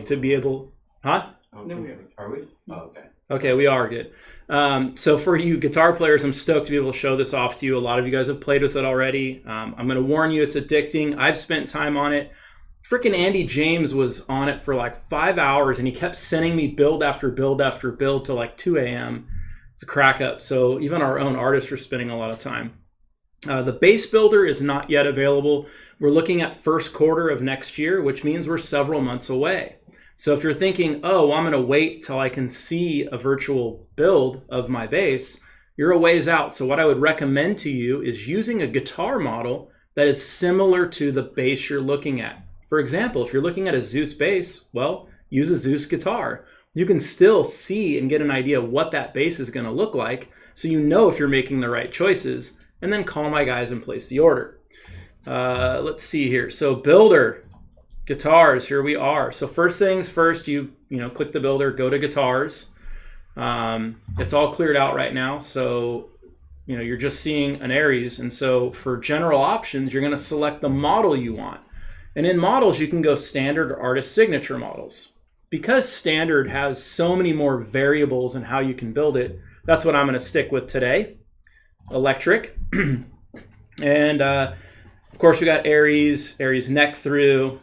to be able, huh? No, we are we? Oh, okay. Okay, we are good. So for you guitar players, I'm stoked to be able to show this off to you. A lot of you guys have played with it already. I'm going to warn you, it's addicting. I've spent time on it. Freaking Andy James was on it for like 5 hours, and he kept sending me build after build after build till like 2 a.m. It's a crack up. So even our own artists are spending a lot of time. The base builder is not yet available. We're looking at first quarter of next year, which means we're several months away. So if you're thinking, oh, well, I'm going to wait till I can see a virtual build of my bass, you're a ways out. So what I would recommend to you is using a guitar model that is similar to the bass you're looking at. For example, if you're looking at a Zeus bass, well, use a Zeus guitar. You can still see and get an idea of what that bass is going to look like, so you know if you're making the right choices, and then call my guys and place the order. Let's see here. So builder. Guitars, here we are. So first things first, you click the builder, go to guitars. It's all cleared out right now, so you're just seeing an Aries. And so for general options, you're going to select the model you want. And in models, you can go standard or artist signature models. Because standard has so many more variables in how you can build it, that's what I'm going to stick with today. Electric. And of course, we got Aries neck through.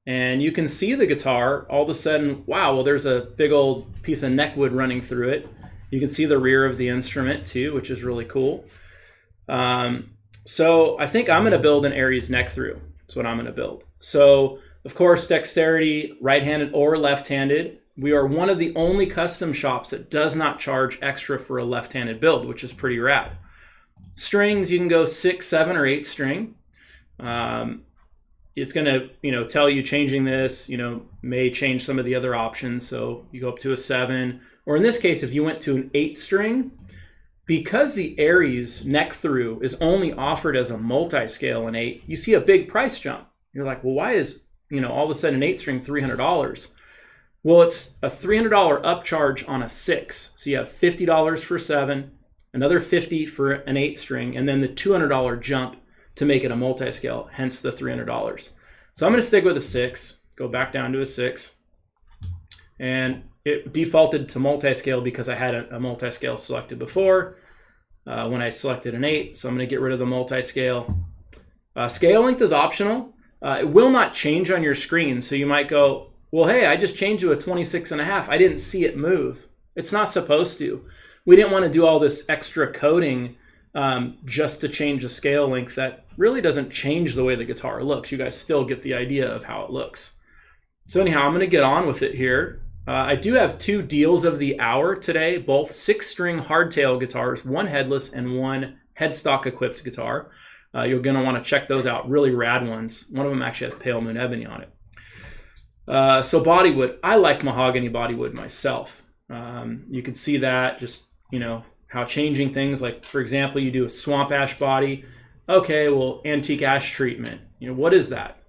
And you can see the guitar, all of a sudden, wow, well, there's a big old piece of neckwood running through it. You can see the rear of the instrument too, which is really cool. So I think I'm going to build an Aries neck through. That's what I'm going to build. So, of course, dexterity, right-handed or left-handed. We are one of the only custom shops that does not charge extra for a left-handed build, which is pretty rad. Strings, you can go 6, 7, or 8 string. It's going to, tell you changing this, may change some of the other options. So you go up to a 7, or in this case, if you went to an 8 string, because the Aries neck through is only offered as a multi-scale in 8, you see a big price jump. You're like, well, why is, all of a sudden an 8 string $300? Well, it's a $300 upcharge on a 6. So you have $50 for 7, another $50 for an 8 string, and then the $200 jump to make it a multi-scale, hence the $300. So I'm going to stick with a 6, go back down to a 6. And it defaulted to multi-scale because I had a multi-scale selected before when I selected an 8. So I'm going to get rid of the multi-scale. Scale length is optional. It will not change on your screen. So you might go, well, hey, I just changed to a 26.5. I didn't see it move. It's not supposed to. We didn't want to do all this extra coding just to change the scale length. That really doesn't change the way the guitar looks. You guys still get the idea of how it looks. So anyhow, I'm going to get on with it here. I do have 2 deals of the hour today, both 6-string hardtail guitars, one headless and one headstock equipped guitar. You're going to want to check those out, really rad ones. One of them actually has pale moon ebony on it. So bodywood, I like mahogany bodywood myself. You can see that just, how changing things, like for example, you do a swamp ash body. Okay, well, antique ash treatment, what is that?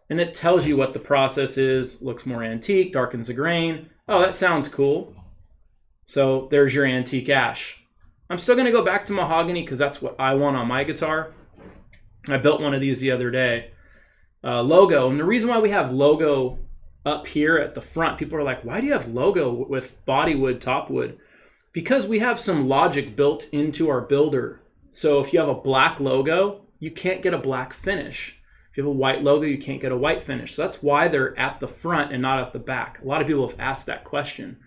And it tells you what the process is. Looks more antique, darkens the grain. Oh, that sounds cool. So there's your antique ash. I'm still going to go back to mahogany because that's what I want on my guitar. I built one of these the other day. Logo, and the reason why we have logo up here at the front, people are like, why do you have logo with bodywood, topwood? Because we have some logic built into our builder. So if you have a black logo, you can't get a black finish. If you have a white logo, you can't get a white finish. So that's why they're at the front and not at the back. A lot of people have asked that question.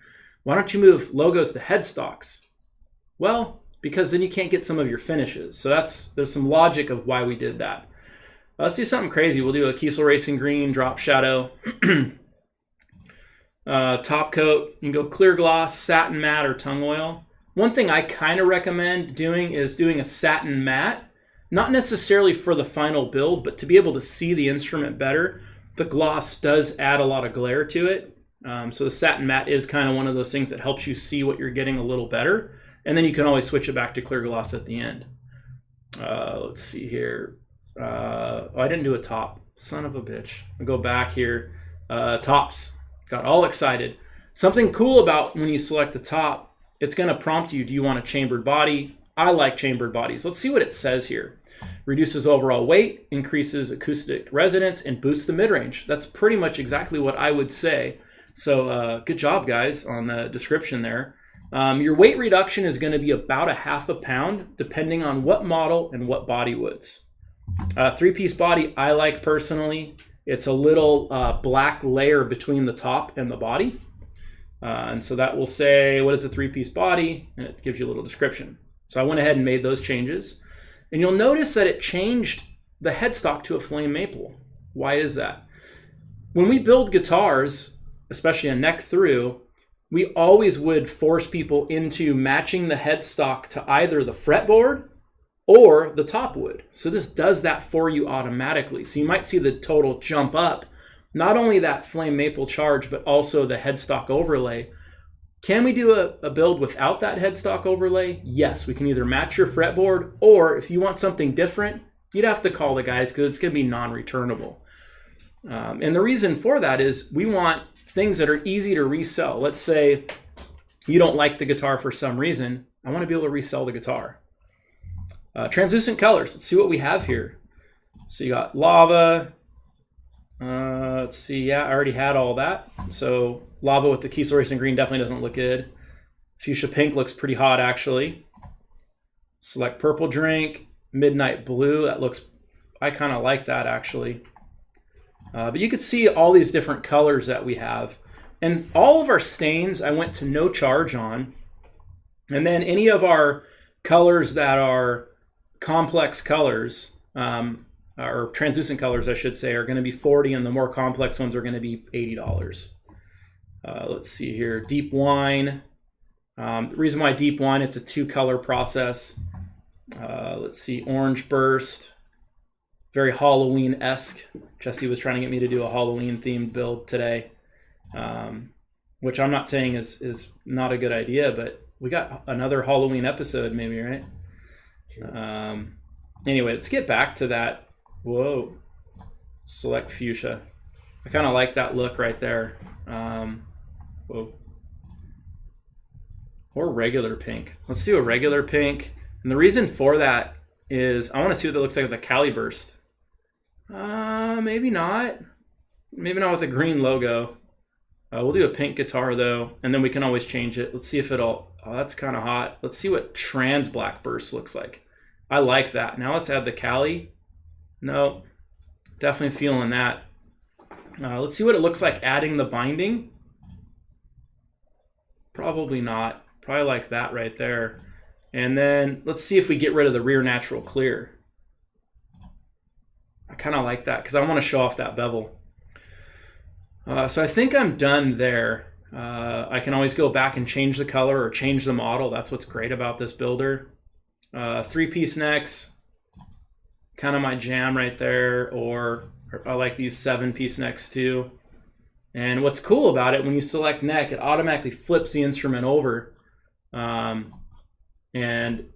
Why don't you move logos to headstocks? Well, because then you can't get some of your finishes. So there's some logic of why we did that. Let's do something crazy. We'll do a Kiesel Racing Green drop shadow. Top coat, you can go clear gloss, satin matte, or tung oil. One thing I kind of recommend doing is doing a satin matte, not necessarily for the final build, but to be able to see the instrument better. The gloss does add a lot of glare to it. So the satin matte is kind of one of those things that helps you see what you're getting a little better. And then you can always switch it back to clear gloss at the end. Let's see here. I didn't do a top. Son of a bitch. I'll go back here. Tops. Got all excited. Something cool about when you select the top, it's going to prompt you, do you want a chambered body? I like chambered bodies. Let's see what it says here. Reduces overall weight, increases acoustic resonance, and boosts the mid-range. That's pretty much exactly what I would say. So good job, guys, on the description there. Your weight reduction is going to be about a half a pound, depending on what model and what body woods. Three-piece body, I like personally. It's a little black layer between the top and the body. And so that will say, what is a three-piece body? And it gives you a little description. So I went ahead and made those changes. And you'll notice that it changed the headstock to a flame maple. Why is that? When we build guitars, especially a neck through, we always would force people into matching the headstock to either the fretboard or the top wood. So this does that for you automatically. So you might see the total jump up, not only that flame maple charge, but also the headstock overlay. Can we do a build without that headstock overlay? Yes, we can either match your fretboard, or if you want something different, you'd have to call the guys because it's going to be non-returnable. And the reason for that is we want things that are easy to resell. Let's say you don't like the guitar for some reason. I want to be able to resell the guitar. Translucent colors. Let's see what we have here. So you got lava. Let's see. Yeah, I already had all that. So lava with the Kiesel Racing Green definitely doesn't look good. Fuchsia Pink looks pretty hot, actually. Select Purple Drink. Midnight Blue. That looks, I kind of like that, actually. But you could see all these different colors that we have. And all of our stains I went to no charge on. And then any of our colors that are complex colors, or translucent colors, I should say, are going to be $40, and the more complex ones are going to be $80. Let's see here. Deep Wine. The reason why Deep Wine, it's a 2-color process. Let's see. Orange Burst. Very Halloween-esque. Jesse was trying to get me to do a Halloween-themed build today, which I'm not saying is not a good idea, but we got another Halloween episode maybe, right? Sure. Anyway, let's get back to that. Whoa. Select Fuchsia. I kind of like that look right there. Whoa. Or regular pink. Let's do a regular pink. And the reason for that is I want to see what that looks like with the Cali Burst. Maybe not. Maybe not with a green logo. We'll do a pink guitar though, and then we can always change it. Let's see if it'll, oh, that's kind of hot. Let's see what trans black burst looks like. I like that. Now let's add the Cali. No, definitely feeling that. Let's see what it looks like adding the binding. Probably not. Probably like that right there. And then let's see if we get rid of the rear natural clear. I kind of like that because I want to show off that bevel. So I think I'm done there. I can always go back and change the color or change the model. That's what's great about this builder. 3-piece necks, kind of my jam right there. Or I like these 7-piece necks too. And what's cool about it, when you select neck, it automatically flips the instrument over. And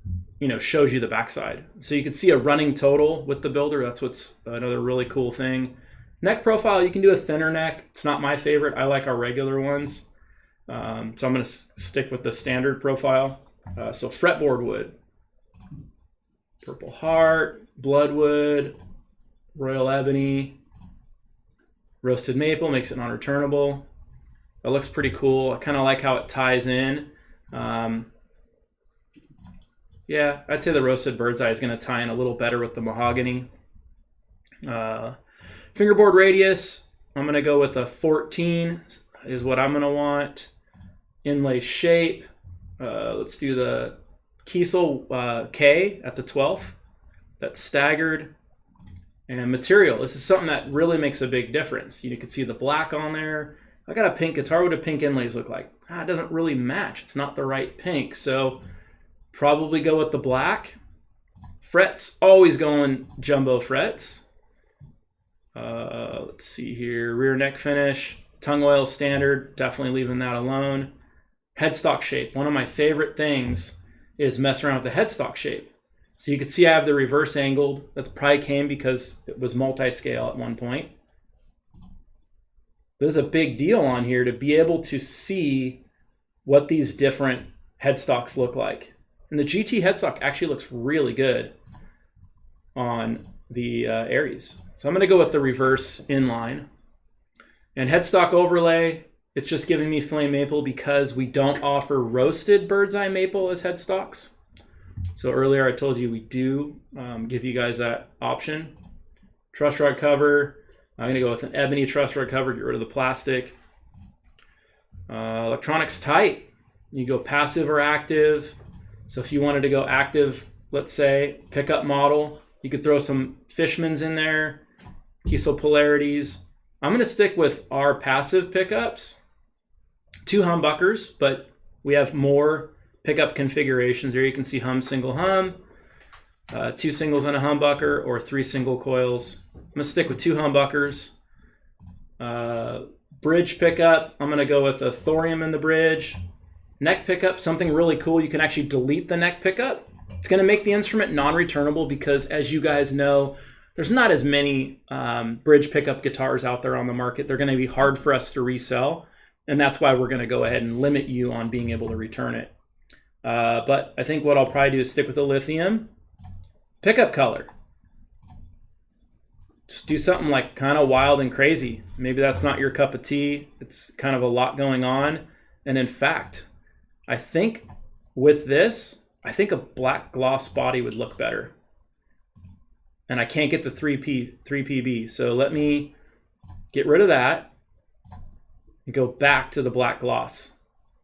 shows you the backside. So you can see a running total with the builder. That's what's another really cool thing. Neck profile, you can do a thinner neck. It's not my favorite. I like our regular ones. So I'm going to stick with the standard profile. So fretboard wood. Purple Heart, Bloodwood, Royal Ebony, Roasted Maple, makes it non-returnable. That looks pretty cool. I kind of like how it ties in. Yeah, I'd say the Roasted Bird's Eye is going to tie in a little better with the mahogany. Fingerboard radius, I'm going to go with a 14 is what I'm going to want. Inlay shape, let's do the Kiesel K at the 12th. That's staggered. And material, this is something that really makes a big difference. You can see the black on there. I got a pink guitar. What do pink inlays look like? It doesn't really match. It's not the right pink. So probably go with the black. Frets, always going jumbo frets. Let's see here. Rear neck finish. Tongue oil standard. Definitely leaving that alone. Headstock shape. One of my favorite things is mess around with the headstock shape. So you can see I have the reverse angled. That probably came because it was multi-scale at one point. There's a big deal on here to be able to see what these different headstocks look like. And the GT headstock actually looks really good on the Aries. So I'm going to go with the reverse inline. And headstock overlay It's just giving me flame maple because we don't offer roasted bird's eye maple as headstocks. So earlier I told you we do give you guys that option. Truss rod cover. I'm going to go with an ebony truss rod cover, get rid of the plastic. Electronics tight. You go passive or active. So if you wanted to go active, let's say, pickup model, you could throw some Fishmans in there, Kiesel polarities. I'm going to stick with our passive pickups. 2 humbuckers, but we have more pickup configurations. There you can see hum, single hum, 2 singles and a humbucker, or 3 single coils. I'm going to stick with 2 humbuckers. Bridge pickup, I'm going to go with a thorium in the bridge. Neck pickup, something really cool. You can actually delete the neck pickup. It's going to make the instrument non-returnable because, as you guys know, there's not as many bridge pickup guitars out there on the market. They're going to be hard for us to resell, and that's why we're going to go ahead and limit you on being able to return it. But I think what I'll probably do is stick with the lithium. Pickup color. Just do something like kind of wild and crazy. Maybe that's not your cup of tea. It's kind of a lot going on. And in fact, I think with this, I think a black gloss body would look better. And I can't get the 3PB. So let me get rid of that and go back to the black gloss.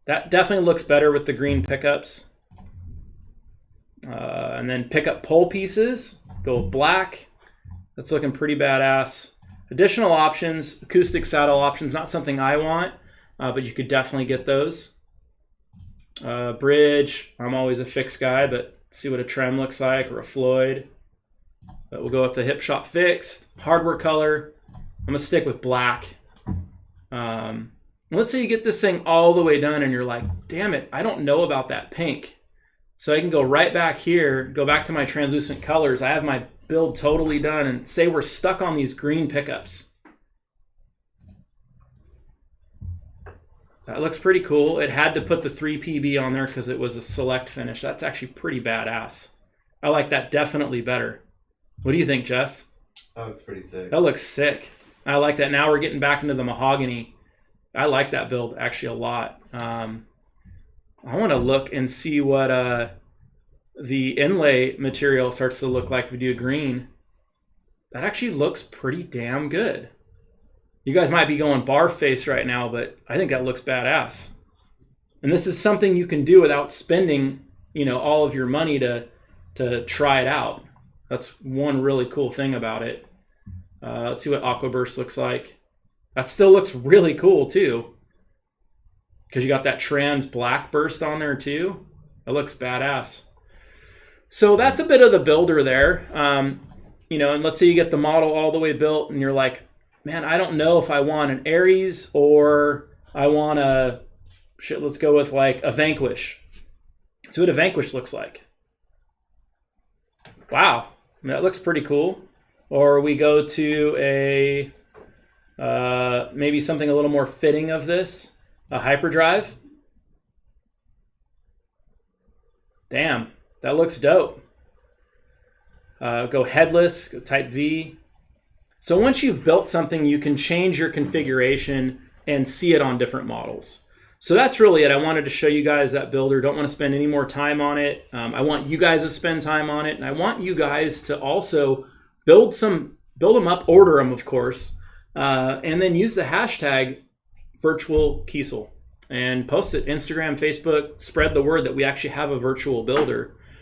That definitely looks better with the green pickups. And then pickup pole pieces, go black. That's looking pretty badass. Additional options, acoustic saddle options, not something I want, but you could definitely get those. Bridge, I'm always a fixed guy, but see what a trem looks like, or a Floyd. But we'll go with the hip shot fixed. Hardware color, I'm gonna stick with black. Let's say you get this thing all the way done and you're like, damn it, I don't know about that pink. So I can go right back here, go back to my translucent colors. I have my build totally done, and say we're stuck on these green pickups. That looks pretty cool. It had to put the 3PB on there because it was a select finish. That's actually pretty badass. I like that definitely better. What do you think, Jess? That looks pretty sick. That looks sick. I like that. Now we're getting back into the mahogany. I like that build actually a lot. I want to look and see what the inlay material starts to look like if we do green. That actually looks pretty damn good. You guys might be going bar face right now, but I think that looks badass. And this is something you can do without spending, all of your money to try it out. That's one really cool thing about it. Let's see what Aquaburst looks like. That still looks really cool too, because you got that trans black burst on there too. That looks badass. So that's a bit of the builder there. And let's say you get the model all the way built and you're like, man, I don't know if I want an Aries or I want let's go with like a Vanquish. That's what a Vanquish looks like. Wow, that looks pretty cool. Or we go to a, maybe something a little more fitting of this, a hyperdrive. Damn, that looks dope. Go headless, go type V. So once you've built something, you can change your configuration and see it on different models. So that's really it. I wanted to show you guys that builder. Don't want to spend any more time on it. I want you guys to spend time on it, and I want you guys to also build them up, order them, of course, and then use the hashtag virtual Kiesel and post it Instagram, Facebook, spread the word that we actually have a virtual builder.